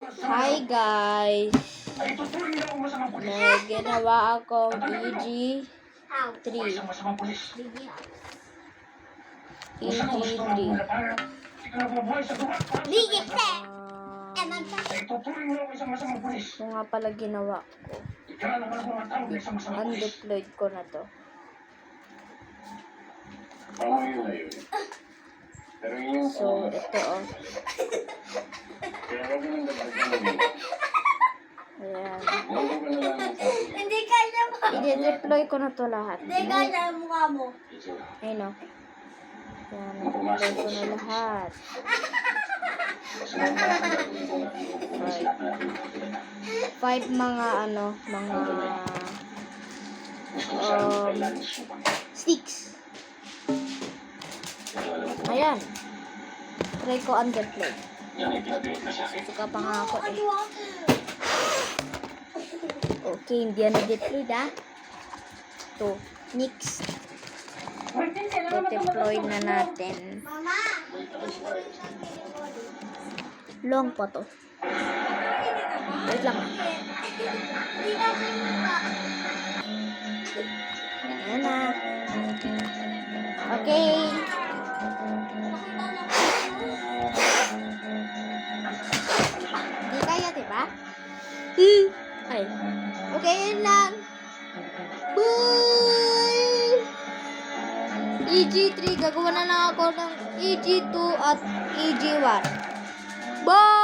Hi guys! May ginawa akong EG3. EG3. Ito nga pala ginawa ko. Undeployed ko na to. So, ito oh. Ayan. Hindi kaya mo. I-deploy ko na to lahat. Hindi kaya mukha mo. Ayun o. Ayan, i-deploy ko na lahat. Five mga sticks. Ayan. Try ko undeploy. Suka pa nga ako eh. Okay, hindi yan na-deploy Ito, next. Deploy na natin. Long pa to. Wait lang. Ayan na. Okay. Hindi kaya, diba? Ay. Okay, yun lang. Bye! EG3, gagawa na lang ako ng EG2 at EG1. Bye!